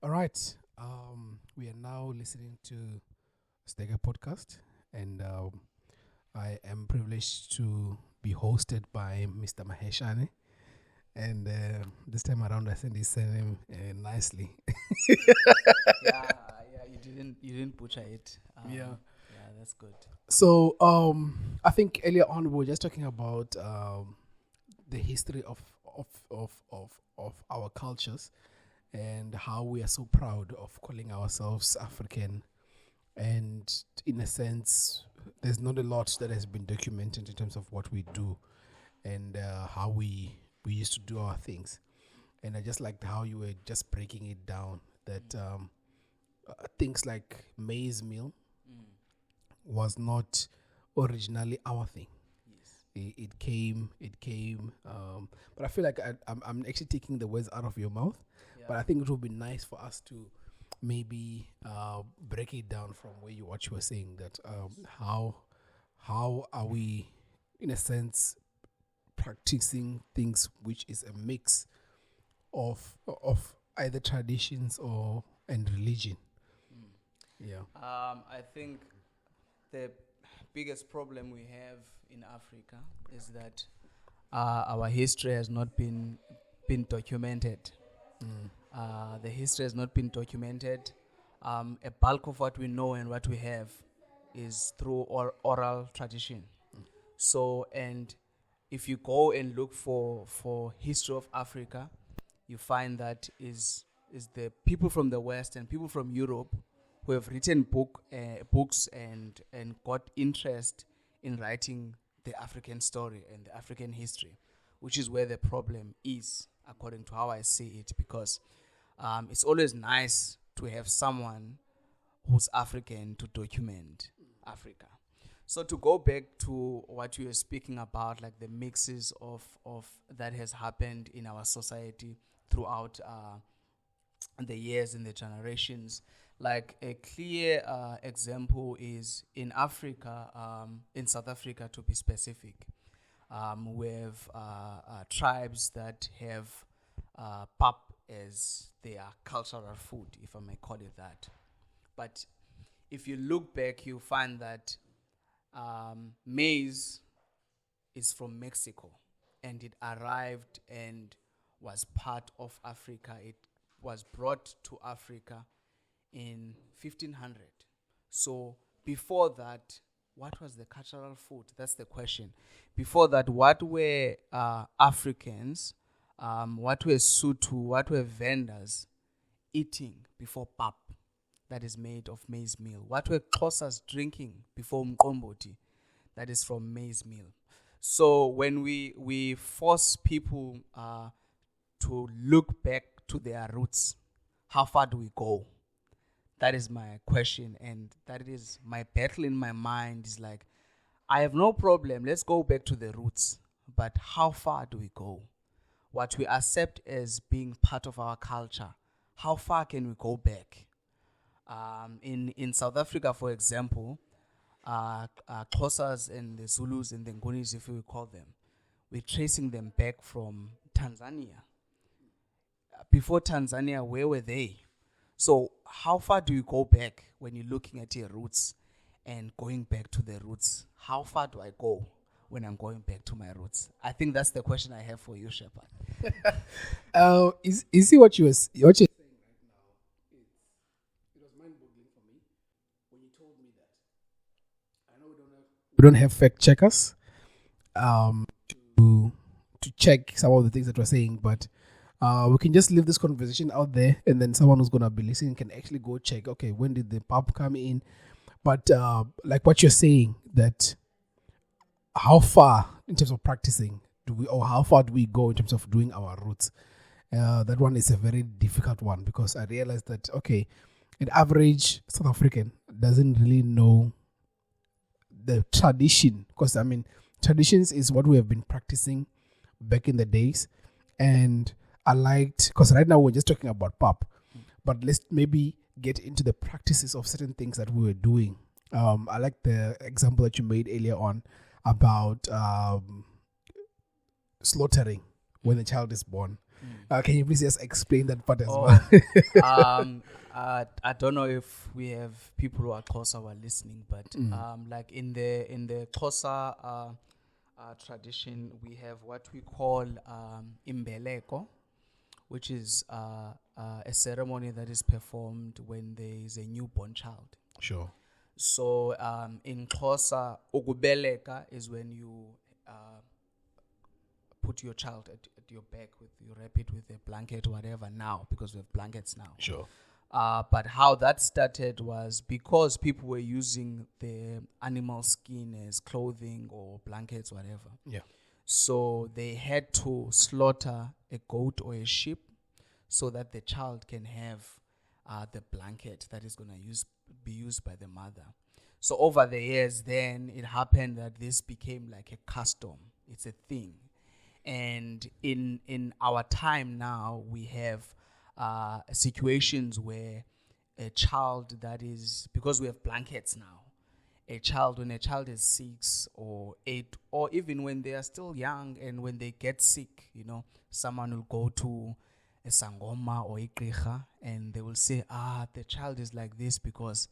All right. We are now listening to Stega podcast, and I am privileged to be hosted by Mr. Maheshana. And this time around, I think he said him nicely. Yeah, you didn't butcher it. Yeah. Yeah, that's good. So I think earlier on we were just talking about the history of our cultures and how we are so proud of calling ourselves African. And in a sense, there's not a lot that has been documented in terms of what we do and how we used to do our things. And I just liked how you were just breaking it down that things like maize meal Mm. was not originally our thing. Yes. It came, but I feel like I'm actually taking the words out of your mouth. Yeah. But I think it would be nice for us to maybe break it down from what you were saying, that how are we, in a sense, practicing things which is a mix of either traditions or and religion. Mm. Yeah. I think the biggest problem we have in Africa is that our history has not been documented. Mm. The history has not been documented. A bulk of what we know and what we have is through oral tradition. So, and if you go and look for history of Africa, you find that is the people from the West and people from Europe who have written books and got interest in writing the African story and the African history, which is where the problem is, according to how I see it, because it's always nice to have someone who's African to document Africa. So to go back to what you were speaking about, like the mixes of that has happened in our society throughout the years and the generations, like a clear example is in Africa, in South Africa to be specific, we have tribes that have pap as their cultural food, if I may call it that. But if you look back, you find that maize is from Mexico, and it arrived and was part of Africa. It was brought to Africa in 1500. So before that, what was the cultural food? That's the question. Before that, what were Africans, what were Sutu, what were vendors eating before pap? That is made of maize meal. What were Xhosas drinking before mqomboti? That is from maize meal. So when we force people to look back to their roots, how far do we go? That is my question, and that is my battle in my mind. Is like, I have no problem. Let's go back to the roots, but how far do we go? What we accept as being part of our culture, how far can we go back? In South Africa, for example, Xhosas and the Zulus and the Ngonis, if we call them, we're tracing them back from Tanzania. Before Tanzania, where were they? So how far do you go back when you're looking at your roots and going back to the roots? How far do I go when I'm going back to my roots? I think that's the question I have for you, Shepard. You see what what you saying right now? It was mind-boggling for me when you told me that. I know we don't have fact checkers to check some of the things that we're saying, but we can just leave this conversation out there, and then someone who's gonna be listening can actually go check. Okay, when did the pub come in? But like what you're saying, that how far in terms of practicing do we, or how far do we go in terms of doing our roots? That one is a very difficult one, because I realized that, okay, an average South African doesn't really know the tradition, because I mean, traditions is what we have been practicing back in the days. And I liked, because right now we're just talking about pop, but let's maybe get into the practices of certain things that we were doing. I like the example that you made earlier on about slaughtering when the child is born. Can you please just explain that part as Oh, well? I don't know if we have people who are Xhosa who are listening, but like in the Xhosa tradition, we have what we call imbeleko, which is a ceremony that is performed when there is a newborn child. Sure. So in Xhosa, ukubeleka is when you put your child at your back, you wrap it with a blanket or whatever now, because we have blankets now. Sure. But how that started was because people were using the animal skin as clothing or blankets, whatever. Yeah. So they had to slaughter a goat or a sheep so that the child can have the blanket that is going to be used by the mother. So over the years, then it happened that this became like a custom. It's a thing. And in our time now, we have situations where a child that is, because we have blankets now, when a child is 6 or 8, or even when they are still young and when they get sick, someone will go to a sangoma or a gqirha and they will say, the child is like this because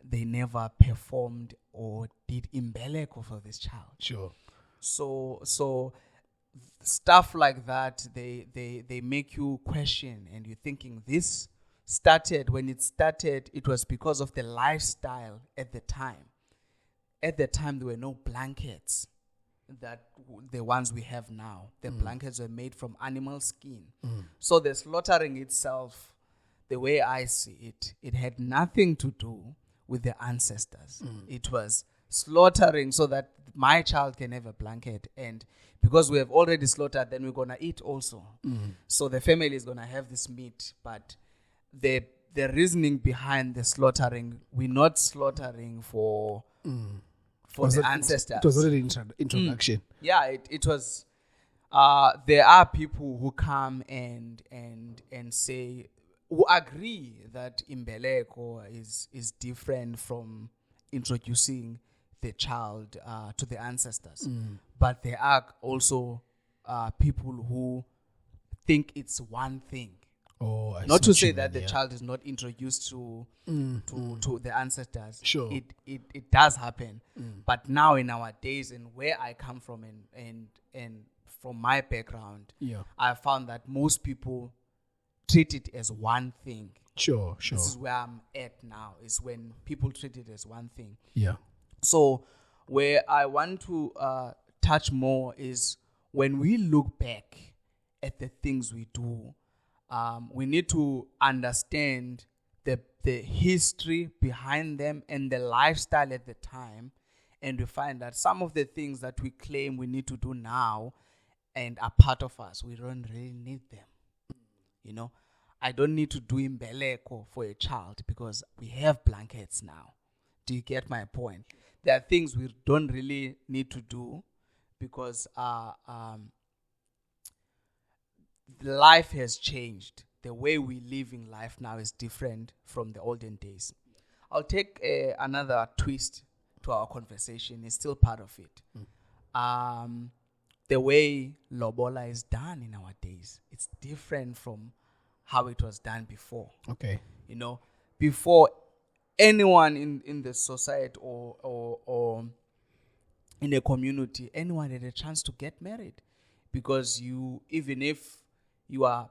they never performed or did imbeleko for this child. Sure. So stuff like that, they make you question, and you're thinking this started, when it started, it was because of the lifestyle at the time. At the time, there were no blankets that the ones we have now. The blankets were made from animal skin. So the slaughtering itself, the way I see it, it had nothing to do with the ancestors. It was slaughtering so that my child can have a blanket, and because we have already slaughtered, then we're going to eat also. So the family is going to have this meat, but the reasoning behind the slaughtering, we're not slaughtering for the ancestors. It was already introduction. Yeah, it was. There are people who come and say, who agree that imbeleko is different from introducing the child to the ancestors. But there are also people who think it's one thing. Oh, I Not see to say what you that mean, the child is not introduced to the ancestors. Sure. It does happen. But now in our days, and where I come from and from my background, Yeah. I found that most people treat it as one thing. Sure. This is where I'm at now, is when people treat it as one thing. Yeah. So where I want to touch more is when we look back at the things we do, we need to understand the history behind them and the lifestyle at the time, and we find that some of the things that we claim we need to do now and are part of us, we don't really need them. I don't need to do imbeleko for a child because we have blankets now. Do you get my point? There are things we don't really need to do because life has changed. The way we live in life now is different from the olden days. I'll take another twist to our conversation. It's still part of it. The way lobola is done in our days, it's different from how it was done before. Okay. Before, anyone in the society or in a community, anyone had a chance to get married, because even if you are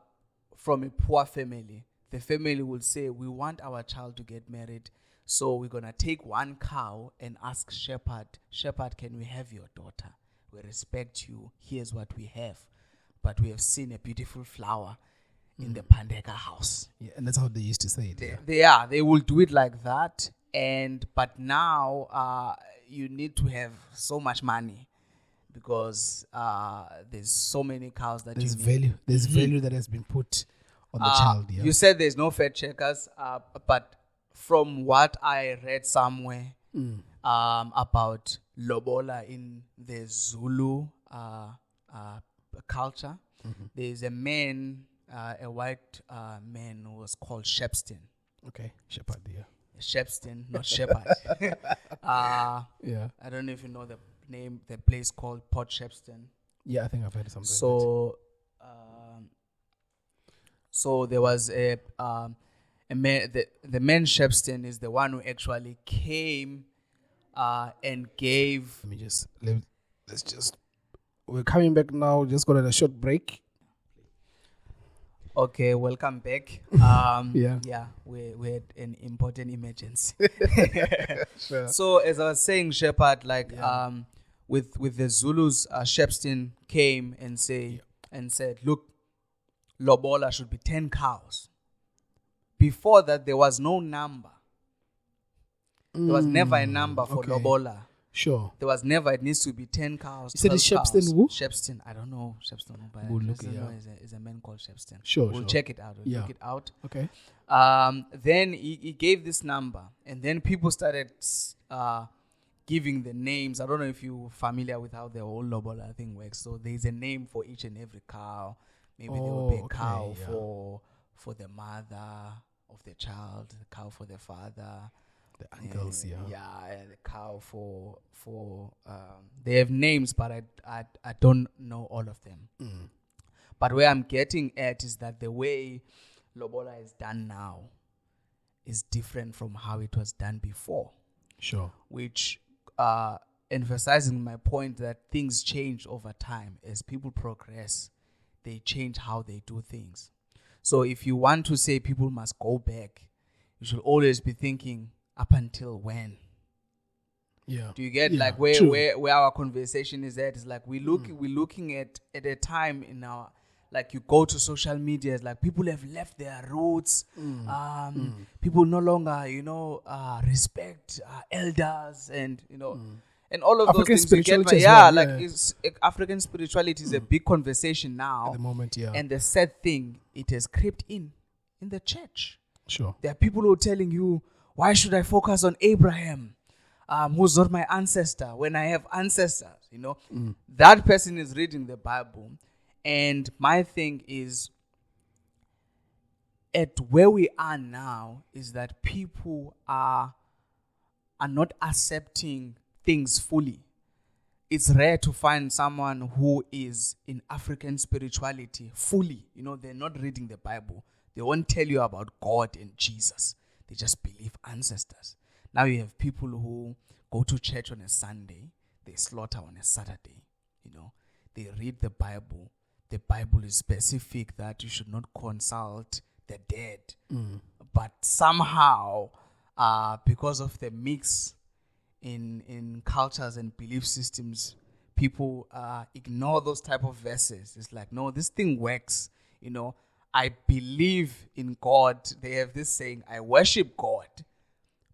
from a poor family, the family will say, we want our child to get married, so we're going to take one cow and ask shepherd, can we have your daughter? We respect you. Here's what we have. But we have seen a beautiful flower in the Pandeka house. Yeah, and that's how they used to say it. They will do it like that. But now you need to have so much money, because there's so many cows that There's you need. value. There's value that has been put on the child. Yeah. You said there's no fat checkers, but from what I read somewhere about lobola in the Zulu culture, there's a man, a white man who was called Shepston. Okay, shepherd. Yeah. Shepston, not Shepherd. Yeah. I don't know if you know the name, the place called Port Shepston. Yeah, I think I've heard something. So So there was a man. The man Shepston is the one who actually came and gave. Let me just let's just. We're coming back now. Just got a short break. Okay, welcome back. Yeah. We had an important emergency. Sure. So as I was saying, Shepherd, Yeah. with the Zulus, Shepston came and said, look, Lobola should be 10 cows. Before that, there was no number. There was never a number for okay. Lobola. Sure. There was never, it needs to be 10 cows. You said it's 12 Shepston cows. who? Shepston. I don't know Shepston who, but We'll I look just it know up. is a man called Shepston. Sure. We'll check it out. Yeah. Look it out. Okay. Then he gave this number, and then people started giving the names. I don't know if you're familiar with how the whole Lobola thing works. So there's a name for each and every cow. Maybe there will be a cow for the mother of the child, the cow for the father, The uncles, and the cow for they have names, but I don't know all of them. But where I'm getting at is that the way Lobola is done now is different from how it was done before. Sure. Which emphasizing my point that things change over time. As people progress, they change how they do things. So if you want to say people must go back, you should always be thinking up until when. Yeah. Do you get like true. where our conversation is at? It's like we're looking at a time in our, like you go to social media, it's like people have left their roots. People no longer, respect elders and and all of African those things. spirituality as well, Like yeah. African spirituality is a big conversation now. At the moment, yeah. And the sad thing, it has crept in the church. Sure. There are people who are telling you, why should I focus on Abraham, who's not my ancestor, when I have ancestors? That person is reading the Bible. And my thing is, at where we are now, is that people are not accepting things fully. It's rare to find someone who is in African spirituality fully. They're not reading the Bible. They won't tell you about God and Jesus. They just believe ancestors. Now you have people who go to church on a Sunday. They slaughter on a Saturday. They read the Bible. The Bible is specific that you should not consult the dead. But somehow, because of the mix in cultures and belief systems, people ignore those type of verses. It's like, no, this thing works. I believe in God. They have this saying, I worship God,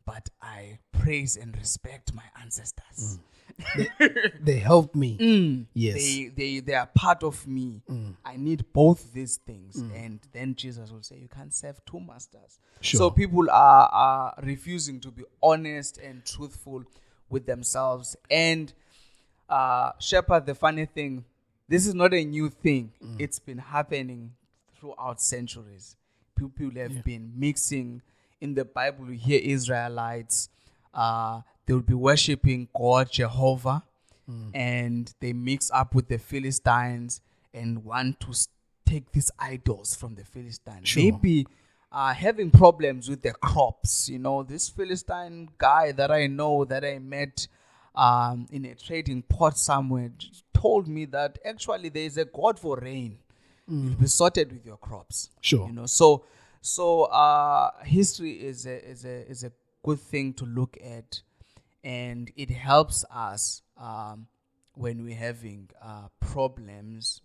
but I praise and respect my ancestors. They help me. Yes. They are part of me. I need both these things. And then Jesus will say, you can't serve two masters. Sure. So people are refusing to be honest and truthful with themselves. And Shepherd, the funny thing, this is not a new thing. It's been happening throughout centuries. People have been mixing. In the Bible, you hear Israelites, they will be worshiping God, Jehovah, and they mix up with the Philistines and want to take these idols from the Philistines. Sure. Maybe having problems with the crops. This Philistine guy that I know, that I met in a trading port somewhere, told me that actually there is a God for rain. You'll be sorted with your crops. Sure. So history is a good thing to look at, and it helps us when we're having problems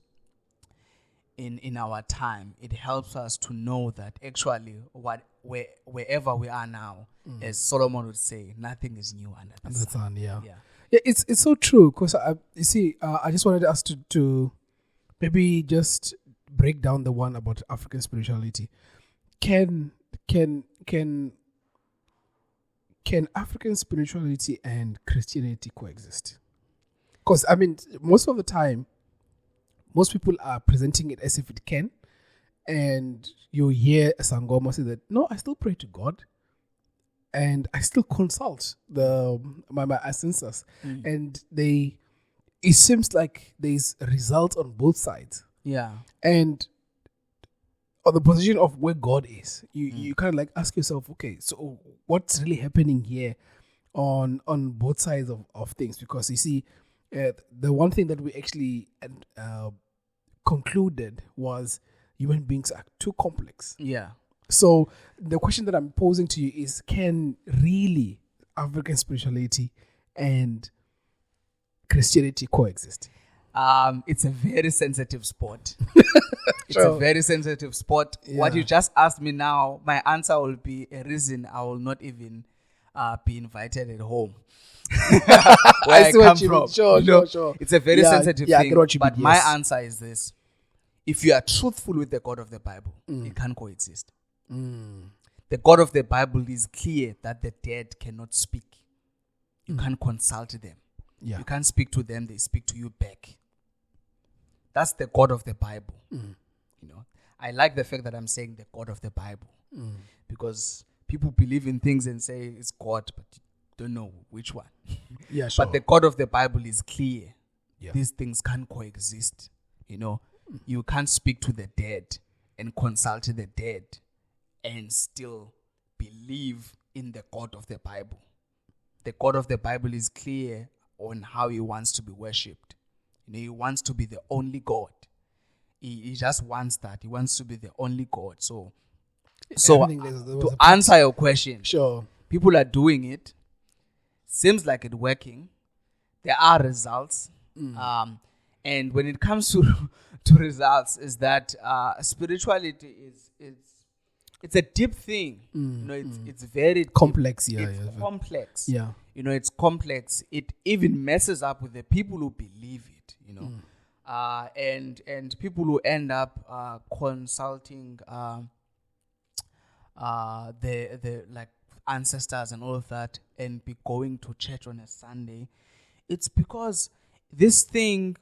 in our time. It helps us to know that actually wherever we are now, as Solomon would say, nothing is new under the sun. Yeah, it's so true, because you see, I just wanted us to maybe just break down the one about African spirituality. Can African spirituality and Christianity coexist? Because most of the time, most people are presenting it as if it can, and you hear a Sangoma say that, no, I still pray to God, and I still consult my ancestors, and it seems like there's a result on both sides. Yeah. And or the position of where God is, you kind of like ask yourself, okay, so what's really happening here on both sides of things? Because you see, the one thing that we actually concluded was human beings are too complex. Yeah. So the question that I'm posing to you is, can really African spirituality and Christianity coexist? It's a very sensitive spot. It's Sure. a very sensitive spot. Yeah. What you just asked me now, my answer will be a reason I will not even be invited at home. Where I see what come you from. mean. Sure, You know, sure. It's a very Yeah, sensitive yeah, I thing. get what you But mean, my yes. answer is this. If you are truthful with the God of the Bible, it can coexist. The God of the Bible is clear that the dead cannot speak. You can't consult them. Yeah. You can't speak to them, they speak to you back. That's the God of the Bible. You know, I like the fact that I'm saying the God of the Bible because people believe in things and say it's God, but you don't know which one. Yeah, sure. But the God of the Bible is clear. Yeah. These things can't coexist. You know, you can't speak to the dead and consult the dead and still believe in the God of the Bible. The God of the Bible is clear on how he wants to be worshipped. You know, he wants to be the only God. He just wants that. He wants to be the only God. So I think there was to a answer your question, sure. people are doing it. Seems like it's working. There are results. And when it comes to results, is that spirituality it's a deep thing. You know, it's very deep. Complex, yeah, It's yeah. complex. Yeah. You know, it's complex. It even messes up with the people who believe it. You know, and people who end up consulting the like ancestors and all of that, and be going to church on a Sunday. It's because this thing,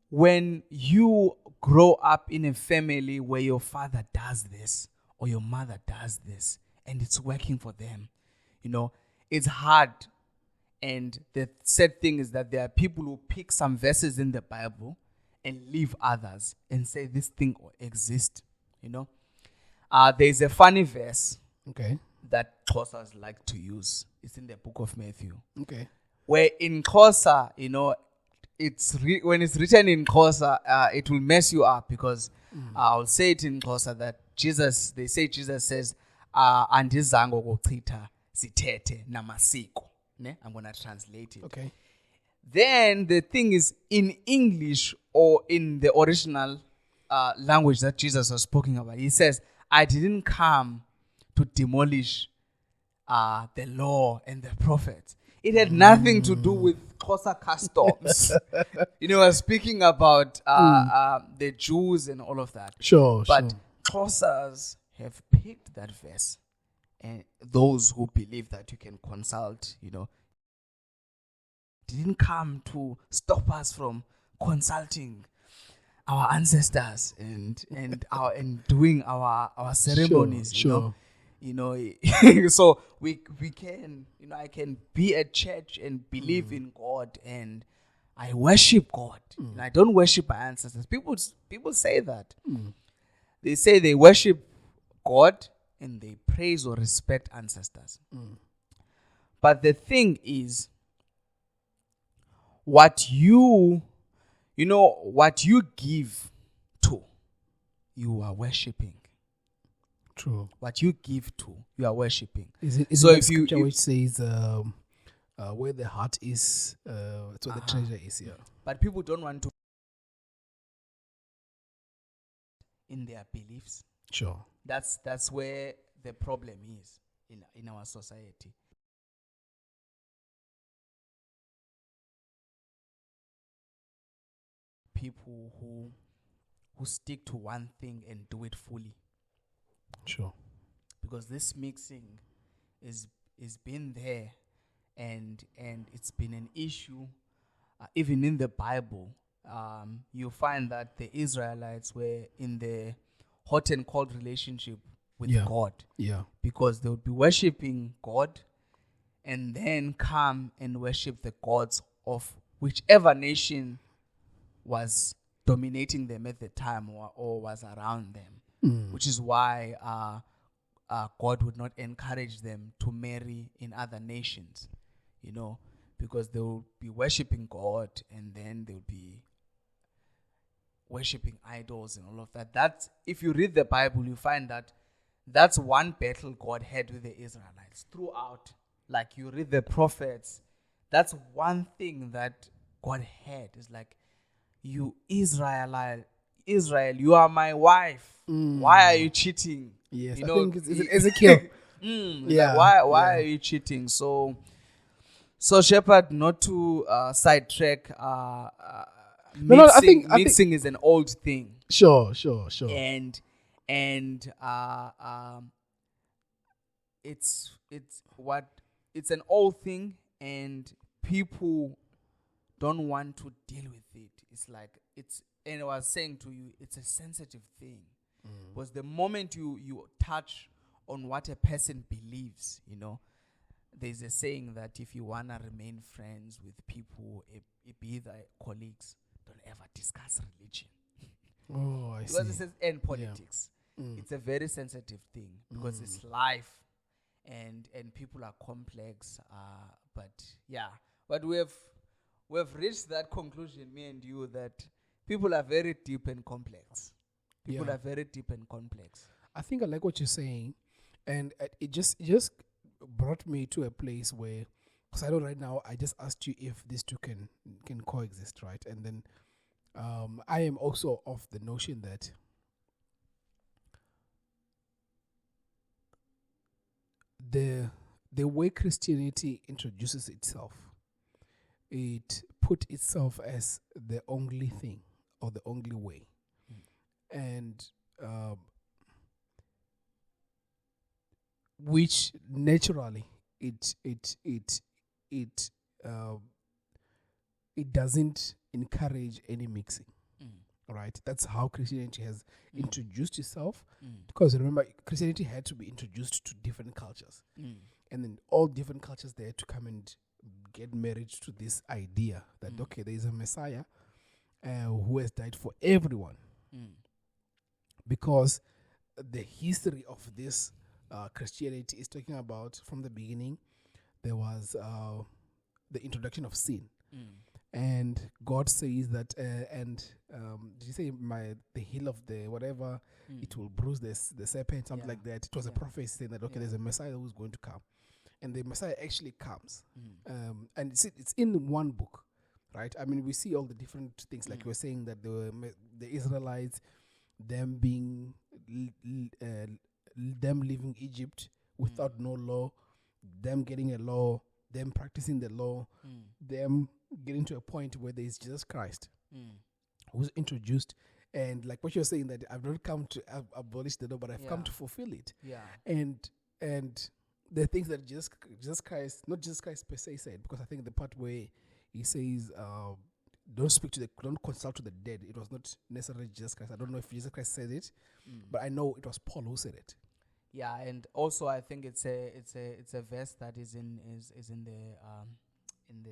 when you grow up in a family where your father does this or your mother does this and it's working for them, you know, it's hard. And the sad thing is that there are people who pick some verses in the Bible and leave others and say this thing exists, you know. There's a funny verse Okay. that Xhosas like to use. It's in the book of Matthew. Okay. Where in Xhosa, you know, when it's written in Xhosa, it will mess you up because I'll say it in Xhosa that Jesus says, andizange ukuchitha sithethe namasiko. I'm going to translate it. Okay. Then the thing is, in English or in the original language that Jesus was speaking about, he says, I didn't come to demolish the law and the prophets. It had nothing to do with Xhosa customs. You know, I was speaking about the Jews and all of that. Sure, But sure. Xhosas have picked that verse. And those who believe that you can consult, you know, didn't come to stop us from consulting our ancestors and doing our ceremonies. Sure. You know, so we can, you know, I can be at church and believe in God and I worship God. And I don't worship my ancestors. People say that. They say they worship God and they praise or respect ancestors. But the thing is, what you give to, you are worshipping. True. What you give to, you are worshipping. Is So it if the you- scripture which says where the heart is, it's where the treasure is, yeah. But people don't want to in their beliefs. Sure. That's where the problem is in our society. People who stick to one thing and do it fully. Sure. Because this mixing is been there and it's been an issue even in the Bible. You find that the Israelites were in the hot and cold relationship with Yeah. God, Yeah. because they would be worshiping God and then come and worship the gods of whichever nation was dominating them at the time or was around them. which is why God would not encourage them to marry in other nations, because they will be worshipping God and then they'll be worshipping idols and all of that. That's, if you read the Bible, you find that that's one battle God had with the Israelites throughout. Like, you read the prophets, that's one thing that God had. Is like, you Israel, you are my wife. Why are you cheating? Yes, I think it's Ezekiel. Yeah. Like, why are you cheating? So Shepherd, not to sidetrack, I think mixing is an old thing. Sure. And it's an old thing, and people don't want to deal with it. It's like, and I was saying to you, it's a sensitive thing. Because the moment you touch on what a person believes, there's a saying that if you want to remain friends with people, be their colleagues, don't ever discuss religion. Oh, I see. Because it says, and politics. It's a very sensitive thing, because it's life, and people are complex. But we've reached that conclusion, me and you, that people are very deep and complex. People are very deep and complex. I think I like what you're saying, and it just brought me to a place where, because I know right now, I just asked you if these two can coexist, right? And then I am also of the notion that the way Christianity introduces itself, it put itself as the only thing or the only way, and which naturally it doesn't encourage any mixing. Right, that's how Christianity has introduced itself. Because remember, Christianity had to be introduced to different cultures, and then all different cultures they had to come and get married to this idea that okay, there is a Messiah who has died for everyone. Because the history of this Christianity is talking about, from the beginning, there was the introduction of sin. And God says that, did you say the heel of the whatever, it will bruise the serpent, something like that. It was a prophecy saying that, okay, there's a Messiah who's going to come. And the Messiah actually comes. And it's in one book, right? I mean, we see all the different things, like you were saying, that the Israelites, them being, them leaving Egypt without no law, them getting a law, them practicing the law, them getting to a point where there is Jesus Christ who's introduced. And like what you're saying, that I've not come to abolish the law, but I've come to fulfill it. And the things that Jesus Christ, not Jesus Christ per se, said, because I think the part where he says don't consult to the dead, it was not necessarily Jesus Christ. I don't know if Jesus Christ said it, but I know it was Paul who said it. Yeah, and also I think it's a verse that is in the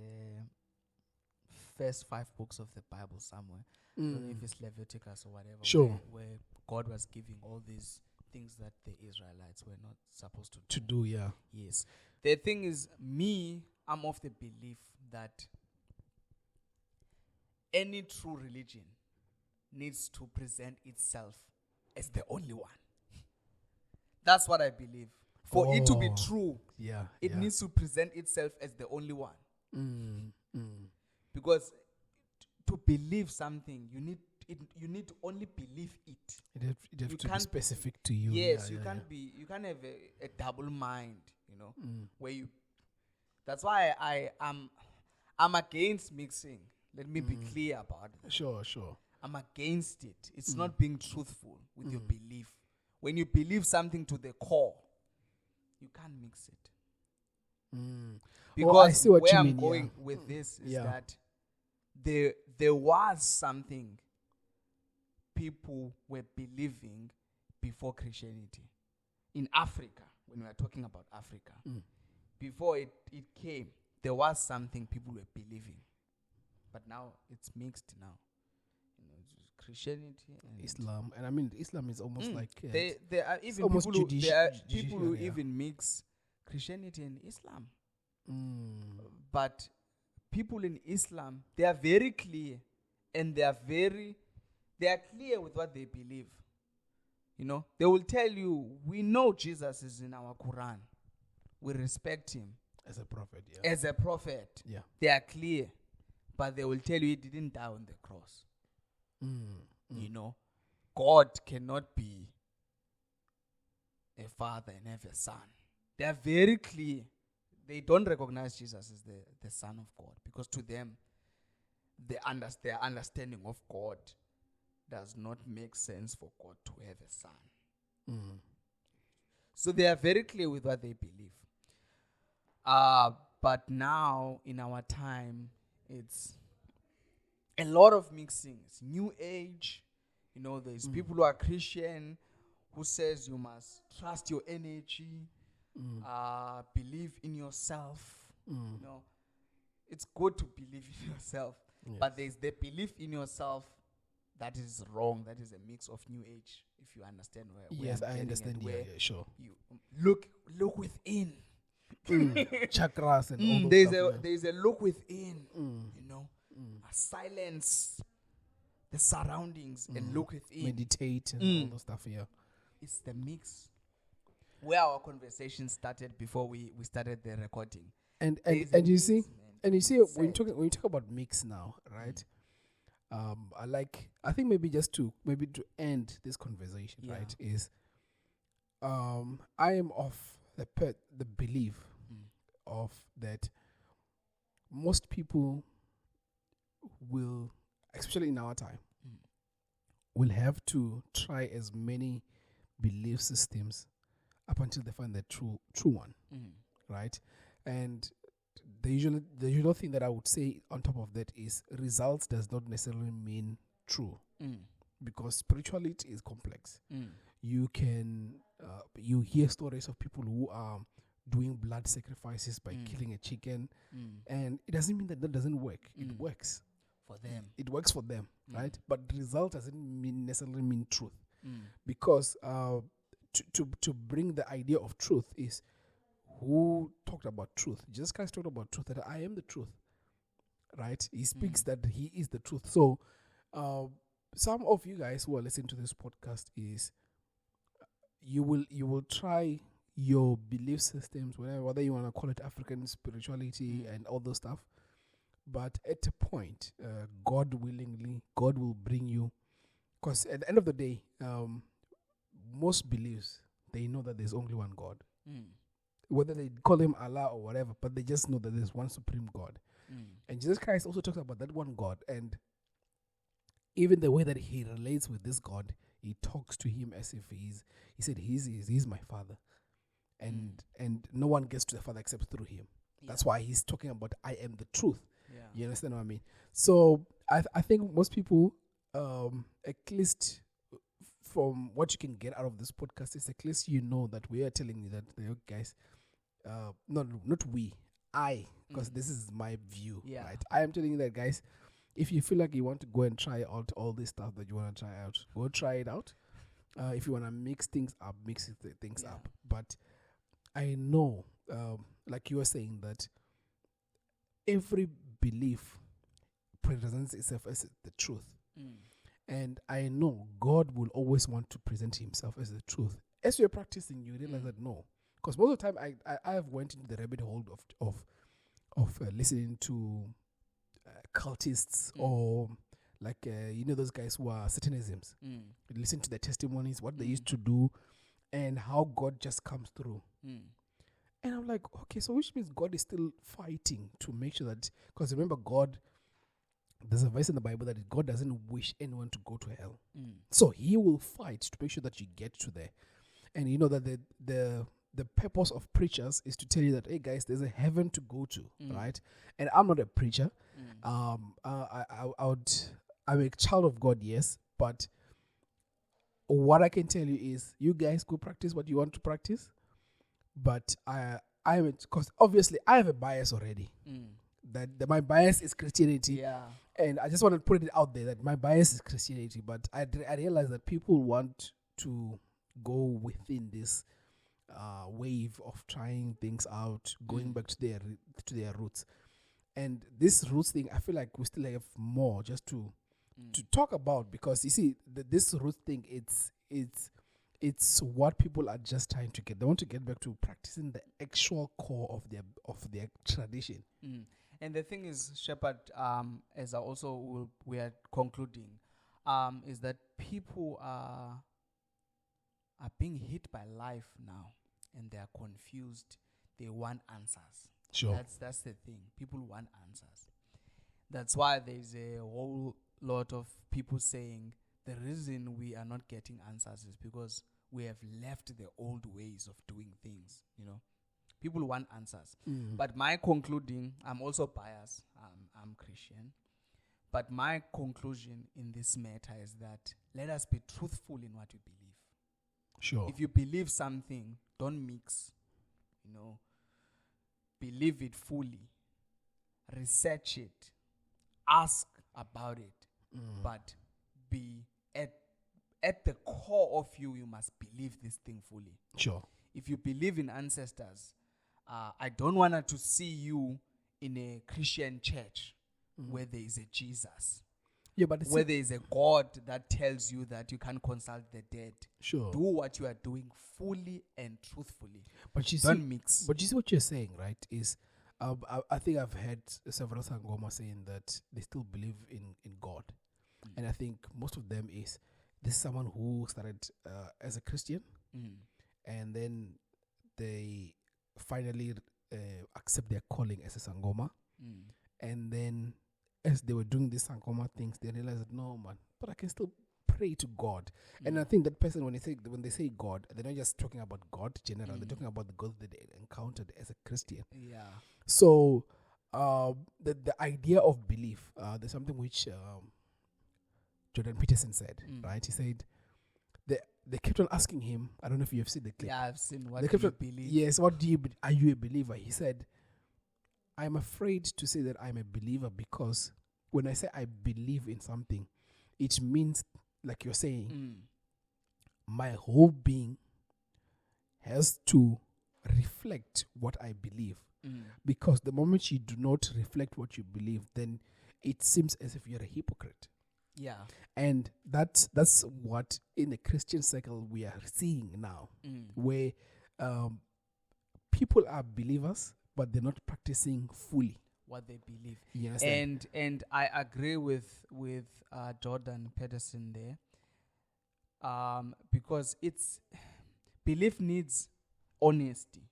first 5 books of the Bible somewhere. I don't know if it's Leviticus or whatever. Sure. Where God was giving all these things that the Israelites were not supposed to do. To do, yeah. Yes. The thing is, I'm of the belief that any true religion needs to present itself as the only one. That's what I believe. For it to be true, it needs to present itself as the only one. Because to believe something, you need to only believe it. It have to be specific to you. Yes, you can't have a double mind, where you. That's why I'm against mixing. Let me be clear about it. Sure. I'm against it. It's not being truthful with your belief. When you believe something to the core, you can't mix it. Because I see what where you I'm mean, going with this is that there was something people were believing before Christianity. In Africa, when we are talking about Africa, before it came, there was something people were believing. But now it's mixed now. Christianity and Islam, and I mean Islam is almost like there are even almost people who, there are people who judiciary, yeah. even mix Christianity and Islam. Mm. But people in Islam, they are very clear, and they are clear with what they believe. You know, they will tell you, we know Jesus is in our Quran. We respect him As a prophet, yeah. as a prophet. Yeah. They are clear, but they will tell you he didn't die on the cross. You know, God cannot be a father and have a son. They are very clear. They don't recognize Jesus as the Son of God, because to them, their understanding of God does not make sense for God to have a son. So they are very clear with what they believe. But now, in our time, it's a lot of mixing. It's New Age. You know, there's people who are Christian who says you must trust your energy, believe in yourself. You know, it's good to believe in yourself, but there's the belief in yourself that is wrong. That is a mix of New Age. If you understand where Yes, I'm I getting understand. at, Yeah, where yeah, sure. you look within. Chakras and all those There's stuff. there's a look within. You know, silence the surroundings and look within. Meditate and all those stuff. Yeah. It's the mix where our conversation started before we started the recording. And There's a you mix, see, man. and you see when you talk about mix now, right? I think maybe to end this conversation, right, is I am of the belief of that most people will, especially in our time, will have to try as many belief systems up until they find the true one, right? And the usual thing that I would say on top of that is results does not necessarily mean true, because spirituality is complex. You can you hear stories of people who are doing blood sacrifices by killing a chicken, and it doesn't mean that doesn't work. It works for them. It works for them, right? But result doesn't necessarily mean truth, because to bring the idea of truth is, who talked about truth? Jesus Christ talked about truth, that I am the truth, right? He speaks that he is the truth. So some of you guys who are listening to this podcast is you will try your belief systems, whether you want to call it African spirituality and all those stuff, but at a point, God willingly, God will bring you, because at the end of the day, most beliefs, they know that there's only one God. Whether they call him Allah or whatever, but they just know that there's one supreme God. And Jesus Christ also talks about that one God, and even the way that he relates with this God, he talks to him as if he said he's my father, and no one gets to the Father except through him. That's why he's talking about I am the truth. You understand what I mean? So I think most people, at least from what you can get out of this podcast, is at least you know that we are telling you that, guys, not we, because this is my view, right? I am telling you that, guys, if you feel like you want to go and try out all this stuff that you want to try out, go try it out. If you want to mix things up, mix things up. But I know, like you were saying, that every belief presents itself as the truth. And I know God will always want to present himself as the truth. As you're practicing, you realize that no. Because most of the time, I have went into the rabbit hole of listening to cultists or like, those guys who are Satanisms. Listen to their testimonies, what they used to do, and how God just comes through. And I'm like, okay, so which means God is still fighting to make sure that, because remember, God, there's a verse in the Bible that God doesn't wish anyone to go to hell. So he will fight to make sure that you get to there. And you know that the purpose of preachers is to tell you that, hey guys, there's a heaven to go to, right? And I'm not a preacher. I'm a child of God, yes, but what I can tell you is, you guys go practice what you want to practice. But because obviously I have a bias already. that my bias is Christianity. Yeah. And I just want to put it out there that my bias is Christianity, but I realize that people want to go within this wave of trying things out, going back to their roots. And this roots thing, I feel like we still have more just to talk about, because you see, this roots thing, it's what people are just trying to get. They want to get back to practicing the actual core of their tradition. And the thing is, Shepherd, as I also we are concluding, is that people are being hit by life now, and they are confused. They want answers. Sure. That's the thing. People want answers. That's why there's a whole lot of people saying the reason we are not getting answers is because we have left the old ways of doing things. People want answers. But my concluding, I'm also biased. I'm Christian. But my conclusion in this matter is that let us be truthful in what we believe. Sure. If you believe something, don't mix. Believe it fully. Research it. Ask about it. But be at the core of you must believe this thing fully. Sure. If you believe in ancestors, I don't want to see you in a Christian church where there is a Jesus. Yeah, but where there is a God that tells you that you can't consult the dead. Sure. Do what you are doing fully and truthfully. But you don't see, mix. But you see what you're saying, right? Is I think I've heard several Sangoma saying that they still believe in God. And I think most of them is this is someone who started as a Christian, and then they finally accept their calling as a Sangoma, and then as they were doing these Sangoma things, they realized that no, man, but I can still pray to God. And I think that person, when they say God, they're not just talking about God general. They're talking about the God that they encountered as a Christian. Yeah. So the idea of belief, there's something which Jordan Peterson said, right? He said they kept on asking him. I don't know if you have seen the clip. Yeah, I've seen. What they do kept you on, believe? Yes, are you a believer? He said, I'm afraid to say that I'm a believer because when I say I believe in something, it means, like you're saying, my whole being has to reflect what I believe. Because the moment you do not reflect what you believe, then it seems as if you're a hypocrite. Yeah. And that's what in the Christian circle we are seeing now, where people are believers, but they're not practicing fully what they believe. Yes. And I agree with Jordan Peterson there, because it's belief needs honesty.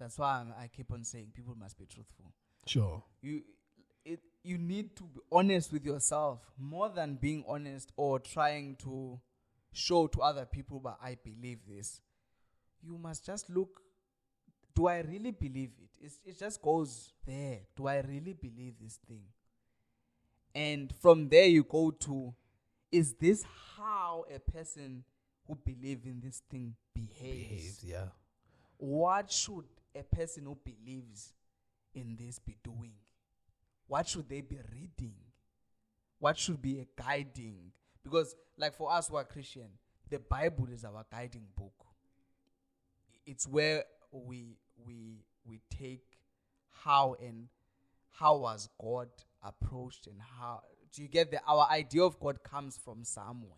That's why I keep on saying people must be truthful. Sure. You need to be honest with yourself more than being honest or trying to show to other people, but I believe this. You must just look, do I really believe it? It just goes there. Do I really believe this thing? And from there you go to, is this how a person who believes in this thing behaves? Yeah. What should a person who believes in this be doing? What should they be reading? What should be a guiding? Because like for us who are Christian, the Bible is our guiding book. It's where we take how was God approached, and how do you get our idea of God comes from somewhere.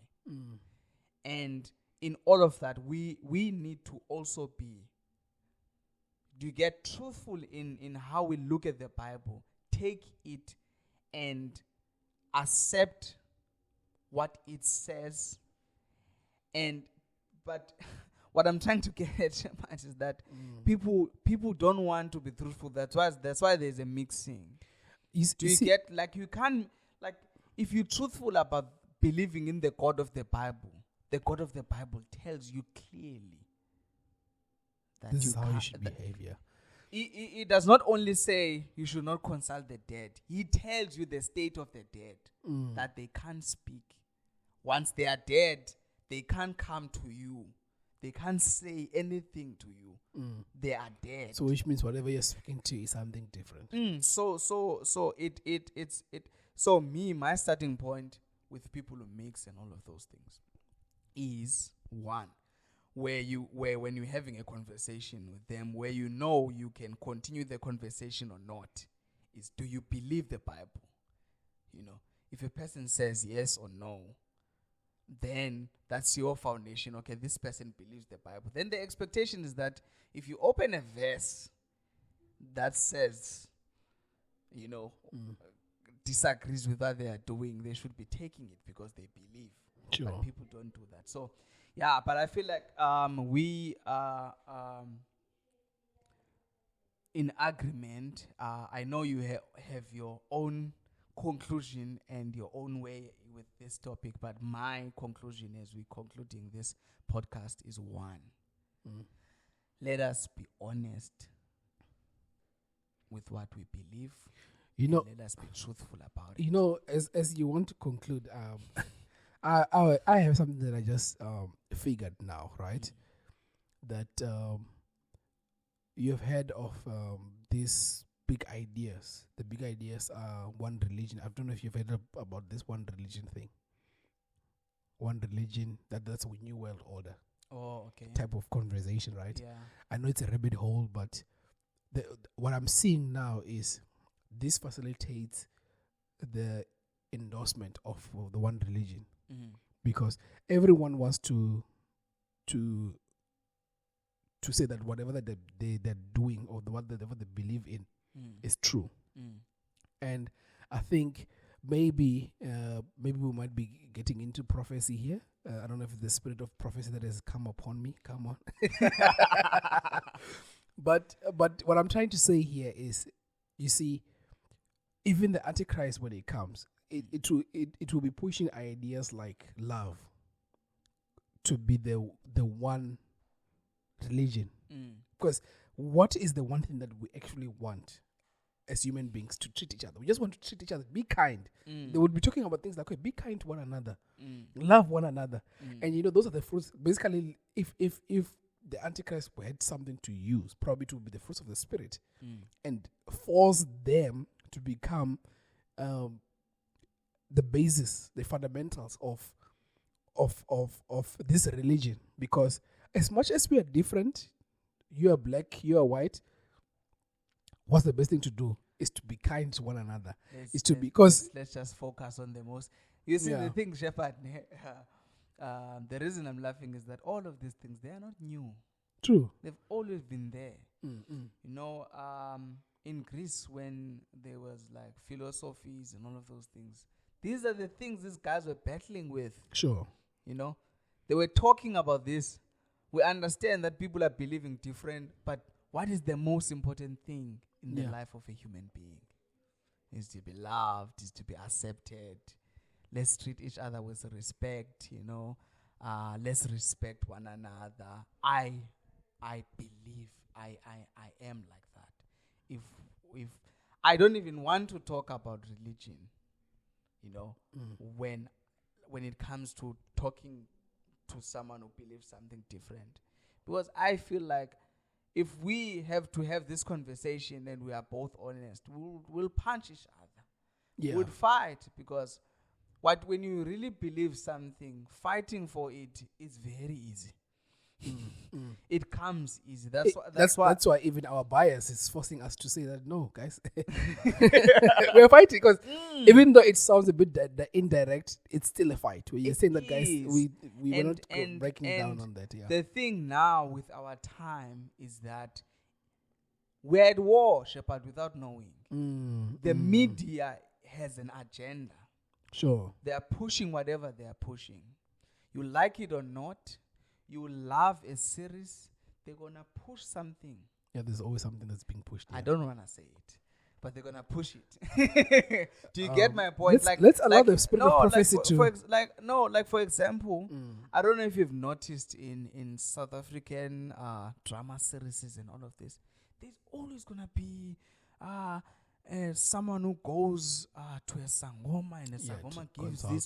And in all of that, we need to also be, do you get truthful in how we look at the Bible? Take it and accept what it says. But what I'm trying to get at is that people don't want to be truthful. That's why there's a mixing. You can't, like, if you're truthful about believing in the God of the Bible tells you clearly that this is how you should behave. Yeah. It does not only say you should not consult the dead. He tells you the state of the dead, that they can't speak. Once they are dead, they can't come to you. They can't say anything to you. They are dead. So which means whatever you're speaking to is something different. So my starting point with people who mix and all of those things is one, where when you're having a conversation with them, where you know you can continue the conversation or not, is, do you believe the Bible? You know, if a person says yes or no, then that's your foundation. Okay, this person believes the Bible. Then the expectation is that if you open a verse that says, disagrees with what they are doing, they should be taking it because they believe. Sure. But people don't do that. So, yeah, but I feel like we are in agreement. I know you have your own conclusion and your own way with this topic, but my conclusion as we're concluding this podcast is one. Let us be honest with what we believe. Let us be truthful about it. As you want to conclude, I have something that I just figured now, right? That you've heard of these big ideas. The big ideas are one religion. I don't know if you've heard about this one religion thing. One religion, that's a new world order. Oh, okay. Type of conversation, right? Yeah. I know it's a rabbit hole, but what I'm seeing now is this facilitates the endorsement of the one religion, because everyone wants to say that whatever that they're doing or whatever they believe in is true. And I think maybe we might be getting into prophecy here. I don't know if it's the spirit of prophecy that has come upon me. Come on. But what I'm trying to say here is, you see, even the Antichrist, when it comes, it will be pushing ideas like love to be the one religion. Because what is the one thing that we actually want as human beings? To treat each other. We just want to treat each other. Be kind. They would be talking about things like, be kind to one another. Love one another. And those are the fruits. Basically, if the Antichrist had something to use, probably it would be the fruits of the Spirit, and force them to become the basis, the fundamentals of this religion. Because as much as we are different, you are black, you are white, what's the best thing to do is to be kind to one another. Let's just focus on the most. You see, the thing, Shepherd, the reason I'm laughing is that all of these things, they are not new. True. They've always been there. In Greece, when there was like philosophies and all of those things, these are the things these guys were battling with. Sure. They were talking about this. We understand that people are believing different, but what is the most important thing in the life of a human being? Is to be loved, is to be accepted. Let's treat each other with respect, let's respect one another. I believe I am like that. If I don't even want to talk about religion, when it comes to talking to someone who believes something different, because I feel like if we have to have this conversation and we are both honest, we'll punch each other. Yeah. We'll fight, because when you really believe something, fighting for it is very easy. It comes easy. That's why even our bias is forcing us to say that, no, guys, we're fighting, because even though it sounds a bit indirect, it's still a fight. Where you're saying that, guys, we were not breaking down on that. Yeah. The thing now with our time is that we're at war, Shepherd, without knowing. The media has an agenda. Sure. They are pushing whatever they are pushing. You like it or not, you love a series, they're going to push something. Yeah, there's always something that's being pushed. Yeah. I don't want to say it, but they're going to push it. Do you get my point? Let's allow the spirit of prophecy for example, I don't know if you've noticed in South African drama series and all of this, there's always going to be someone who goes to a sangoma, and a sangoma gives this.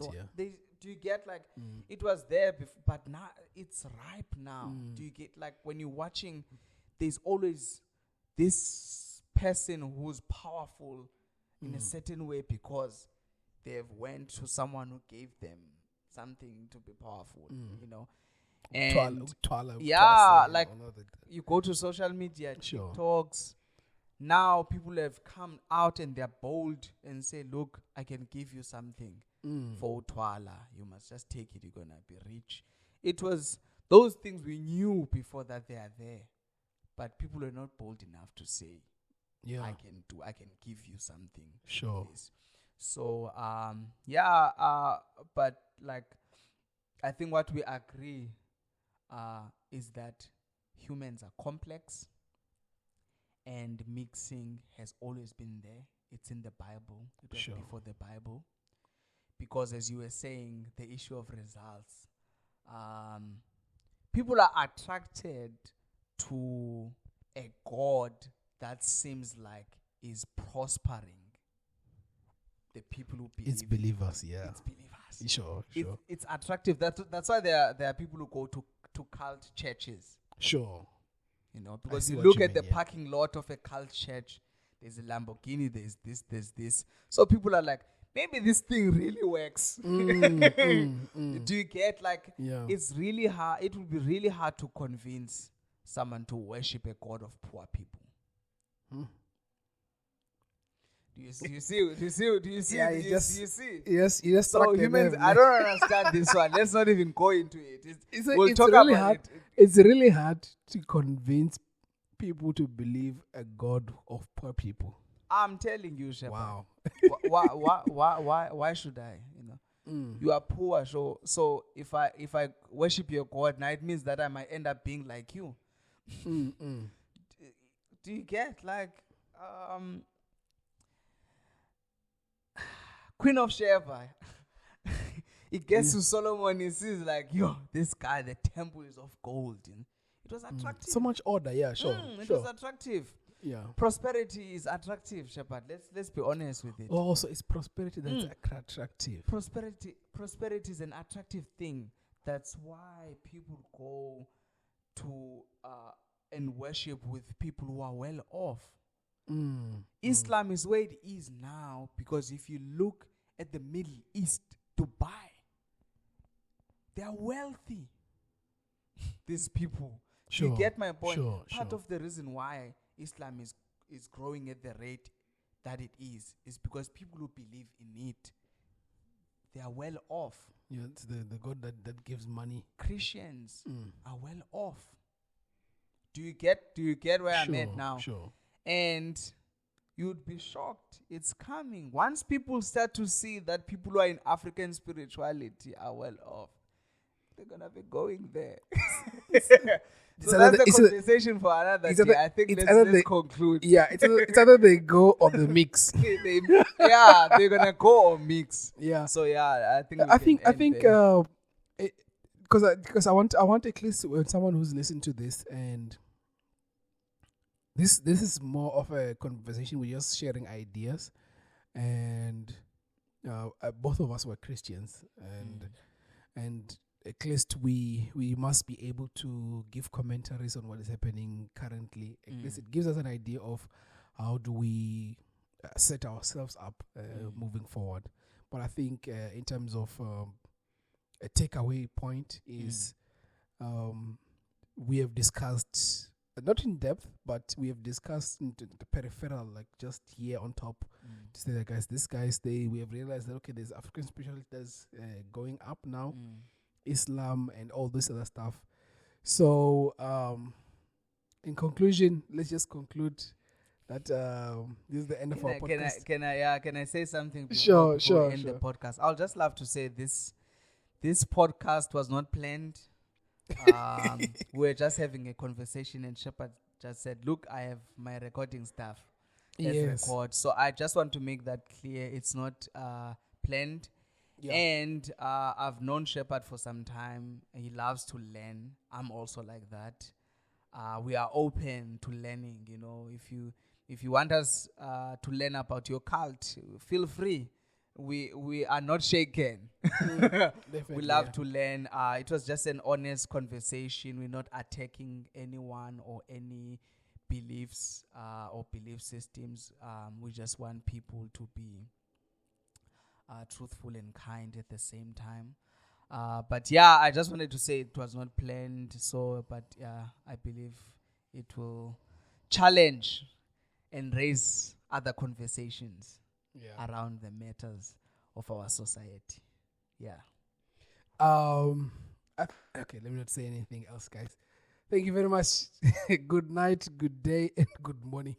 Do Do you get like it was there before, but now it's ripe now. Do you get like when you're watching, there's always this person who's powerful in a certain way because they've went to someone who gave them something to be powerful, you know. And like you go to social media, TikToks. Now people have come out and they're bold and say, look, I can give you something for Utwala. You must just take it. You're going to be rich. It was those things we knew before that they are there. But people are not bold enough to say, I can give you something. Sure. So, but like, I think what we agree is that humans are complex. And mixing has always been there. It's in the Bible. It was before the Bible. Because as you were saying, the issue of results. People are attracted to a God that seems like is prospering the people who believe. It's believers, yeah. It's believers. Sure. It's attractive. That's why there are people who go to cult churches. Sure. You know, because you look at the parking lot of a cult church, there's a Lamborghini, there's this. So people are like, maybe this thing really works. Do you get like, it's really hard. It would be really hard to convince someone to worship a God of poor people. Do you see? Yes, you just so humans. I don't understand this one. Let's not even go into it. We'll talk really about hard. it. It's really hard to convince people to believe a God of poor people. I'm telling you, Shepherd. Wow. Why should I? You know, you are poor. So if I worship your God, now it means that I might end up being like you. Do you get like Queen of Sheba? It gets to Solomon, he sees like, yo, this guy, the temple is of gold. And it was attractive. So much order, yeah, sure. It was attractive. Yeah. Prosperity is attractive, Shepherd. Let's be honest with it. Oh, so it's prosperity that's attractive. Prosperity is an attractive thing. That's why people go to and worship with people who are well off. Islam is where it is now because if you look at the Middle East, Dubai, they are wealthy. These people. Sure, you get my point? Part of the reason why Islam is growing at the rate that it is because people who believe in it, they are well off. Yeah, it's the God that gives money. Christians are well off. Do you get where I'm at now? Sure. And you'd be shocked. It's coming. Once people start to see that people who are in African spirituality are well off, they're going to be going there. So that's a conversation for another day. I think let's conclude. Yeah, it's either they go or the mix. They're going to go or mix. Yeah. So yeah, I think because I want at least someone who's listening to this, and this is more of a conversation. We're just sharing ideas, and both of us were Christians, and at least we must be able to give commentaries on what is happening currently. At least it gives us an idea of how do we set ourselves up moving forward. But I think in terms of a takeaway point is we have discussed, not in depth, but we have discussed the peripheral, like just here on top, to say that we have realized that, okay, there's African spirituality that's going up now, Islam and all this other stuff. So in conclusion, let's just conclude that this is the end of our podcast. Can I say something before we end the podcast? I'll just love to say this podcast was not planned. We're just having a conversation, and Shepherd just said, look, I have my recording stuff. Let's record. So I just want to make that clear. It's not planned. Yeah. And I've known Shepherd for some time. He loves to learn. I'm also like that. We are open to learning. You know, if you want us to learn about your cult, feel free. we are not shaken. Definitely. We love to learn. It was just an honest conversation. We're not attacking anyone or any beliefs or belief systems. We just want people to be truthful and kind at the same time. But yeah, I just wanted to say it was not planned. So, but yeah, I believe it will challenge and raise other conversations Yeah. around the matters of our society. Yeah. Okay, let me not say anything else, guys. Thank you very much. Good night, good day, and good morning.